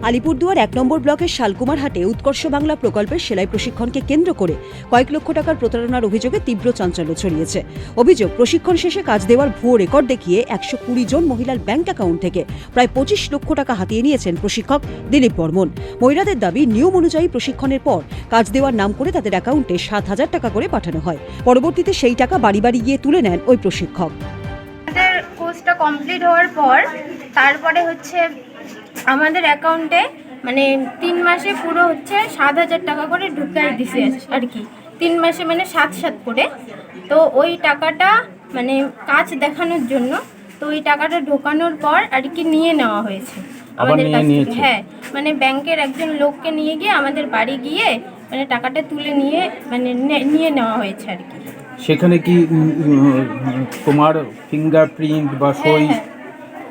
আলিপুরদুয়ার ১ নম্বর ব্লকের শালকুমারহাটে উৎকর্ষ বাংলা প্রকল্পের সেলাই প্রশিক্ষণকে কেন্দ্র করে কয়েক লক্ষ টাকার প্রতারণার অভিযোগে তীব্র চাঞ্চল্য ছড়িয়েছে। অভিযোগ, প্রশিক্ষণ শেষে কাজ দেওয়ার ভুয়ো রেকর্ড দেখিয়ে ১২০ জন মহিলার ব্যাংক অ্যাকাউন্ট থেকে প্রায় ২৫ লক্ষ টাকা হাতিয়ে নিয়েছেন প্রশিক্ষক দিলীপ বর্মন। মহিলাদের দাবি, নিয়ম অনুযায়ী প্রশিক্ষণের পর কাজ দেওয়ার নাম করে তাদের অ্যাকাউন্টে ৭,০০০ টাকা করে পাঠানো হয়। পরবর্তীতে সেই টাকা বাড়ি বাড়ি গিয়ে তুলে নেন ওই প্রশিক্ষক। কোর্সটা কমপ্লিট হওয়ার পর তারপরে আমাদের অ্যাকাউন্টে 3 মাসে পুরো ৭,০০০ টাকা করে ঢুকাই দিছে আর কি। 3 মাসে 7 করে। তো ওই টাকাটা কাজ দেখানোর জন্য, তো ওই টাকাটা ঢোকানোর পর আর কি নিয়ে নেওয়া হয়েছে আমাদের কাছ থেকে। হ্যাঁ, ব্যাংকের একজন লোককে নিয়ে গিয়ে আমাদের বাড়ি গিয়ে টাকাটা তুলে নিয়ে নেওয়া হয়েছে আর কি। সেখানে কি তোমার ফিঙ্গারপ্রিন্ট বা সই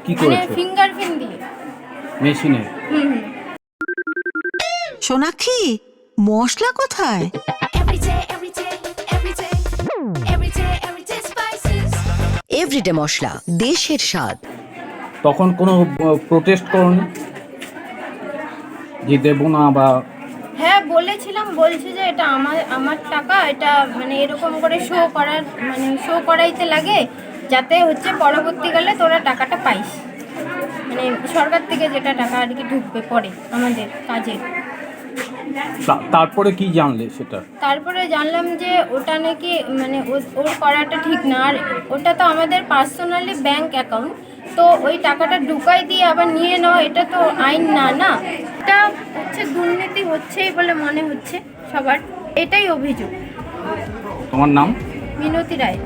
কি করেছো? ফিঙ্গারপ্রিন্ট দিয়ে মেশিনে। সোনাক্ষী, মশলা কোথায়? এভরিডে মশলা, দেশের স্বাদ। তখন কোনো প্রোটেস্ট করনি যে দেবো না? বা হ্যাঁ বলেছিলাম, বলছে যে এটা আমার টাকা, এটা এরকম করে শো করাইতে লাগে যাতে পরবর্তীকালে তোরা টাকাটা পাইস, সরকার থেকে যেটা টাকা আর কি ঢুকবে পরে আমাদের কাজে। তারপরে কি জানলে সেটা? তারপরে জানলাম যে ওটা নাকি ওর করাটা ঠিক না, আর ওটা তো আমাদের পার্সোনালি ব্যাংক অ্যাকাউন্ট, তো ওই টাকাটা ঢুকাই দিয়ে আবার নিয়ে নেওয়া এটা তো আইন না। এটা দুর্নীতি হচ্ছেই বলে মনে হচ্ছে সবার, এটাই অভিযোগ। তোমার নাম? মিনতি রায়।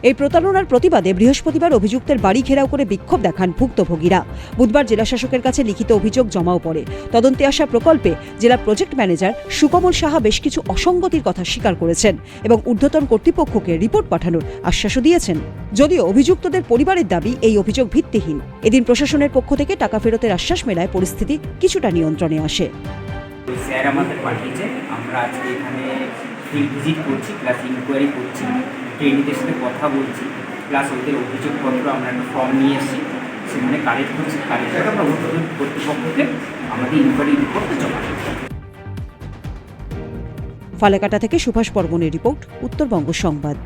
এই প্রতারণার প্রতিবাদে বৃহস্পতিবার অভিযুক্তের বাড়ি ঘেরাও করে বিক্ষোভ দেখান ভুক্তভোগীরা। বুধবার জেলাশাসকের কাছে লিখিত অভিযোগ জমাও পড়ে। তদন্তে আসা প্রকল্পে জেলা প্রজেক্ট ম্যানেজার সুকমল সাহা বেশ কিছু অসঙ্গতির কথা স্বীকার করেছেন এবং ঊর্ধ্বতন কর্তৃপক্ষকে রিপোর্ট পাঠানোর আশ্বাসও দিয়েছেন। যদিও অভিযুক্তদের পরিবারের দাবি এই অভিযোগ ভিত্তিহীন। এদিন প্রশাসনের পক্ষ থেকে টাকা ফেরতের আশ্বাস মেলায় পরিস্থিতি কিছুটা নিয়ন্ত্রণে আসে। স্যার আমাদের পাঠিয়েছে, আমরা আজকে এখানে ফিল্ড ভিজিট করছি, প্লাস ইনকোয়ারি করছি, ট্রেনিংদের সাথে কথা বলছি, প্লাস ওদের অভিযোগপত্র আমরা একটা ফর্ম নিয়ে এসেছি, সেখানে কালেক্ট করছি। কালেক্ট করে আমরা ঊর্ধ্বতন কর্তৃপক্ষকে আমাদের ইনকোয়ারি রিপোর্টটা জমা দেবো। ফালাকাটা থেকে সুভাষ বর্মনের রিপোর্ট, উত্তরবঙ্গ সংবাদ।